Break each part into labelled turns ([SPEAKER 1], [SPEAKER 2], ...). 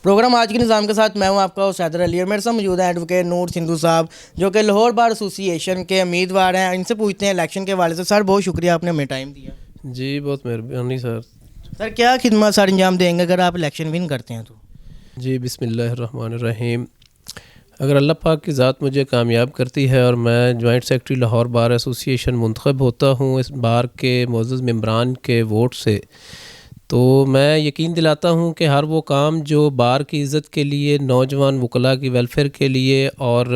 [SPEAKER 1] Programme آج کے نظام کے ساتھ میں ہوں آپ کا حیدر علی اور میرے ساتھ موجود ہیں ایڈوکیٹ نور سندھو صاحب جو کہ لاہور بار ایسوسی ایشن کے امیدوار ہیں. ان سے پوچھتے ہیں الیکشن کے حوالے سے. سر بہت شکریہ آپ نے ہمیں ٹائم دیا.
[SPEAKER 2] جی بہت مہربانی سر.
[SPEAKER 1] سر کیا خدمات سر انجام دیں گے اگر آپ الیکشن ون کرتے ہیں تو؟
[SPEAKER 2] جی بسم اللہ الرحمن الرحیم. اگر اللہ پاک کی ذات مجھے کامیاب کرتی ہے اور میں جوائنٹ سیکرٹری لاہور بار ایسوسی ایشن منتخب ہوتا ہوں اس بار کے معزز ممبران کے ووٹ سے، تو میں یقین دلاتا ہوں کہ ہر وہ کام جو بار کی عزت کے لیے، نوجوان وکلاء کی ویلفیئر کے لیے اور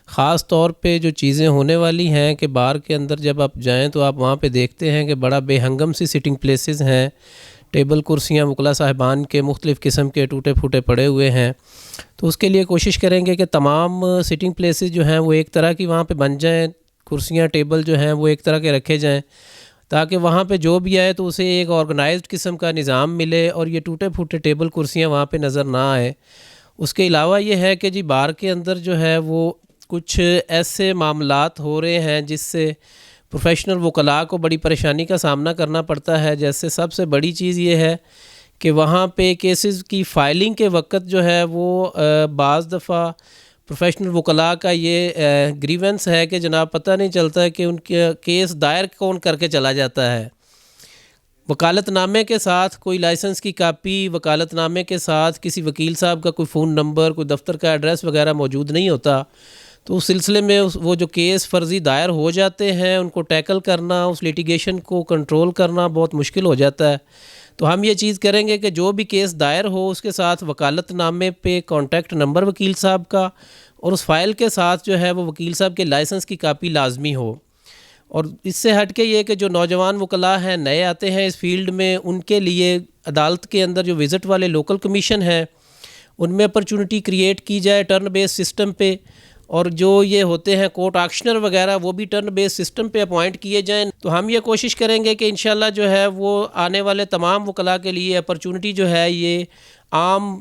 [SPEAKER 2] خاص طور پہ جو چیزیں ہونے والی ہیں کہ بار کے اندر جب آپ جائیں تو آپ وہاں پہ دیکھتے ہیں کہ بڑا بے ہنگم سی سٹنگ پلیسز ہیں، ٹیبل کرسیاں وکلاء صاحبان کے مختلف قسم کے ٹوٹے پھوٹے پڑے ہوئے ہیں. تو اس کے لیے کوشش کریں گے کہ تمام سٹنگ پلیسز جو ہیں وہ ایک طرح کی وہاں پہ بن جائیں، کرسیاں ٹیبل جو ہیں وہ ایک طرح کے رکھے جائیں تاکہ وہاں پہ جو بھی آئے تو اسے ایک آرگنائزڈ قسم کا نظام ملے اور یہ ٹوٹے پھوٹے ٹیبل کرسیاں وہاں پہ نظر نہ آئے. اس کے علاوہ یہ ہے کہ جی بار کے اندر جو ہے وہ کچھ ایسے معاملات ہو رہے ہیں جس سے پروفیشنل وکلاء کو بڑی پریشانی کا سامنا کرنا پڑتا ہے. جیسے سب سے بڑی چیز یہ ہے کہ وہاں پہ کیسز کی فائلنگ کے وقت جو ہے وہ بعض دفعہ پروفیشنل وکلاء کا یہ گریونس ہے کہ جناب پتہ نہیں چلتا ہے کہ ان کا کیس دائر کون کر کے چلا جاتا ہے. وکالت نامے کے ساتھ کوئی لائسنس کی کاپی، وکالت نامے کے ساتھ کسی وکیل صاحب کا کوئی فون نمبر، کوئی دفتر کا ایڈریس وغیرہ موجود نہیں ہوتا. تو اس سلسلے میں وہ جو کیس فرضی دائر ہو جاتے ہیں ان کو ٹیکل کرنا، اس لیٹیگیشن کو کنٹرول کرنا بہت مشکل ہو جاتا ہے. تو ہم یہ چیز کریں گے کہ جو بھی کیس دائر ہو اس کے ساتھ وکالت نامے پہ کانٹیکٹ نمبر وکیل صاحب کا اور اس فائل کے ساتھ جو ہے وہ وکیل صاحب کے لائسنس کی کاپی لازمی ہو. اور اس سے ہٹ کے یہ کہ جو نوجوان وکلاء ہیں، نئے آتے ہیں اس فیلڈ میں، ان کے لیے عدالت کے اندر جو وزٹ والے لوکل کمیشن ہیں ان میں اپرچونٹی کریٹ کی جائے ٹرن بیس سسٹم پہ، اور جو یہ ہوتے ہیں کورٹ آکشنر وغیرہ وہ بھی ٹرن بیس سسٹم پہ اپوائنٹ کیے جائیں. تو ہم یہ کوشش کریں گے کہ انشاءاللہ جو ہے وہ آنے والے تمام وکلاء کے لیے اپرچونٹی جو ہے یہ عام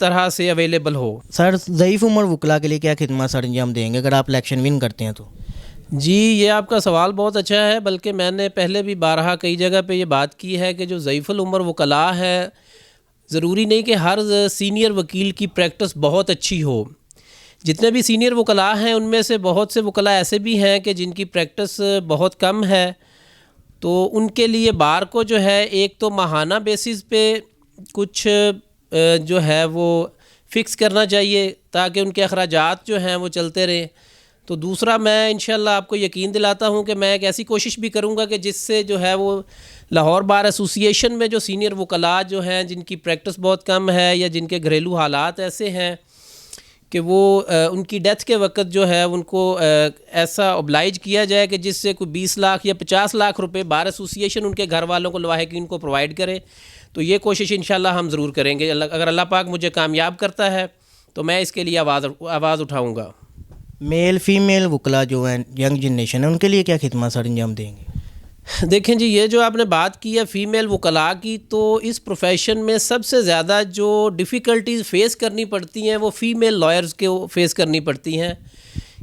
[SPEAKER 2] طرح سے اویلیبل ہو.
[SPEAKER 1] سر ضعیف عمر وکلاء کے لیے کیا خدمات سر انجام دیں گے اگر آپ الیکشن ون کرتے ہیں تو؟
[SPEAKER 2] جی یہ آپ کا سوال بہت اچھا ہے، بلکہ میں نے پہلے بھی بارہا کئی جگہ پہ یہ بات کی ہے کہ جو ضعیف العمر وکلاء ہے، ضروری نہیں کہ ہر سینئر وکیل کی پریکٹس بہت اچھی ہو. جتنے بھی سینئر وکلاء ہیں ان میں سے بہت سے وکلاء ایسے بھی ہیں کہ جن کی پریکٹس بہت کم ہے. تو ان کے لیے بار کو جو ہے ایک تو ماہانہ بیسس پہ کچھ جو ہے وہ فکس کرنا چاہیے تاکہ ان کے اخراجات جو ہیں وہ چلتے رہیں. تو دوسرا میں انشاءاللہ آپ کو یقین دلاتا ہوں کہ میں ایک ایسی کوشش بھی کروں گا کہ جس سے جو ہے وہ لاہور بار ایسوسی ایشن میں جو سینئر وکلاء جو ہیں جن کی پریکٹس بہت کم ہے یا جن کے گھریلو حالات ایسے ہیں کہ وہ ان کی ڈیتھ کے وقت جو ہے ان کو ایسا اوبلائج کیا جائے کہ جس سے کوئی 20 لاکھ یا 50 لاکھ روپے بار ایسوسی ایشن ان کے گھر والوں کو، لواحقین کو پرووائڈ کرے. تو یہ کوشش انشاءاللہ ہم ضرور کریں گے. اگر اللہ پاک مجھے کامیاب کرتا ہے تو میں اس کے لیے آواز اٹھاؤں گا.
[SPEAKER 1] میل فیمیل وکلاء جو ہیں ینگ جنریشن ہے ان کے لیے کیا خدمات سر انجام دیں گے؟
[SPEAKER 2] دیکھیں جی یہ جو آپ نے بات کی ہے فیمیل وکلاء کی، تو اس پروفیشن میں سب سے زیادہ جو ڈیفیکلٹیز فیس کرنی پڑتی ہیں وہ فیمیل لائرز کے فیس کرنی پڑتی ہیں،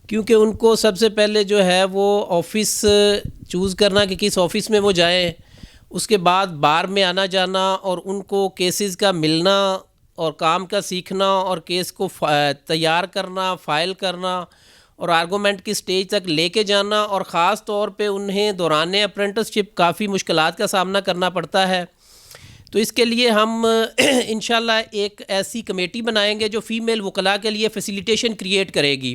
[SPEAKER 2] کیونکہ ان کو سب سے پہلے جو ہے وہ آفس چوز کرنا کہ کس آفس میں وہ جائیں، اس کے بعد بار میں آنا جانا اور ان کو کیسز کا ملنا اور کام کا سیکھنا اور کیس کو تیار کرنا، فائل کرنا اور آرگومنٹ کی سٹیج تک لے کے جانا، اور خاص طور پہ انہیں دوران اپرنٹسشپ کافی مشکلات کا سامنا کرنا پڑتا ہے. تو اس کے لیے ہم انشاءاللہ ایک ایسی کمیٹی بنائیں گے جو فیمیل وکلاء کے لیے فیسیلیٹیشن کریٹ کرے گی.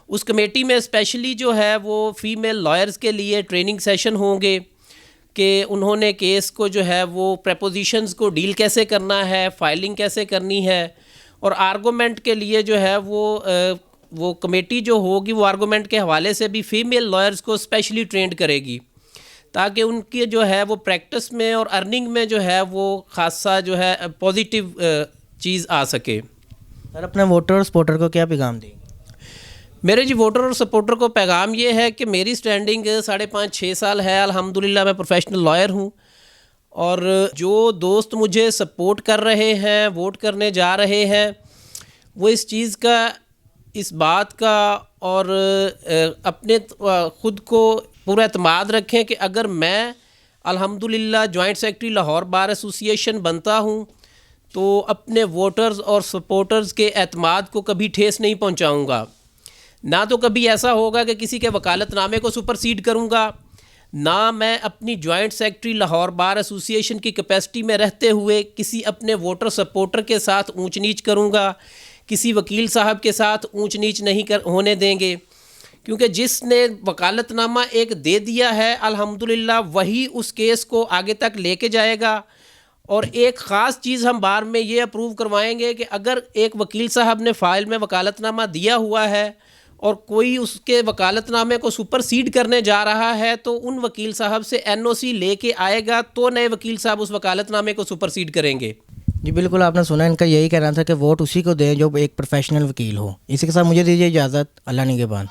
[SPEAKER 2] اس کمیٹی میں اسپیشلی جو ہے وہ فیمیل لائرز کے لیے ٹریننگ سیشن ہوں گے کہ انہوں نے کیس کو جو ہے وہ پریپوزیشنز کو ڈیل کیسے کرنا ہے، فائلنگ کیسے کرنی ہے، اور آرگومنٹ کے لیے جو ہے وہ کمیٹی جو ہوگی وہ آرگومنٹ کے حوالے سے بھی فیمیل لائرز کو اسپیشلی ٹرینڈ کرے گی تاکہ ان کی جو ہے وہ پریکٹس میں اور ارننگ میں جو ہے وہ خاصا جو ہے پازیٹیو چیز آ سکے.
[SPEAKER 1] سر اپنے ووٹر اور سپورٹر کو کیا پیغام دیں گے؟
[SPEAKER 2] میرے جی ووٹر اور سپورٹر کو پیغام یہ ہے کہ میری سٹینڈنگ 5.5-6 سال ہے. الحمدللہ میں پروفیشنل لائر ہوں، اور جو دوست مجھے سپورٹ کر رہے ہیں، ووٹ کرنے جا رہے ہیں، وہ اس چیز کا، اس بات کا اور اپنے خود کو پورا اعتماد رکھیں کہ اگر میں الحمدللہ جوائنٹ سیکرٹری لاہور بار ایسوسی ایشن بنتا ہوں تو اپنے ووٹرز اور سپورٹرز کے اعتماد کو کبھی ٹھیس نہیں پہنچاؤں گا، نہ تو کبھی ایسا ہوگا کہ کسی کے وکالت نامے کو سپرسیڈ کروں گا، نہ میں اپنی جوائنٹ سیکرٹری لاہور بار ایسوسی ایشن کی کیپیسٹی میں رہتے ہوئے کسی اپنے ووٹر سپورٹر کے ساتھ اونچ نیچ کروں گا، کسی وکیل صاحب کے ساتھ اونچ نیچ نہیں ہونے دیں گے، کیونکہ جس نے وکالت نامہ ایک دے دیا ہے الحمدللہ وہی اس کیس کو آگے تک لے کے جائے گا۔ اور ایک خاص چیز ہم بار میں یہ اپروو کروائیں گے کہ اگر ایک وکیل صاحب نے فائل میں وکالت نامہ دیا ہوا ہے اور کوئی اس کے وکالت نامے کو سپرسیڈ کرنے جا رہا ہے تو ان وکیل صاحب سے NOC لے کے آئے گا تو نئے وکیل صاحب اس وکالت نامے کو سپرسیڈ کریں گے۔
[SPEAKER 1] جی بالکل، آپ نے سنا ان کا یہی کہنا تھا کہ ووٹ اسی کو دیں جو ایک پروفیشنل وکیل ہو۔ اسی کے ساتھ مجھے دیجیے اجازت، اللہ نگہبان۔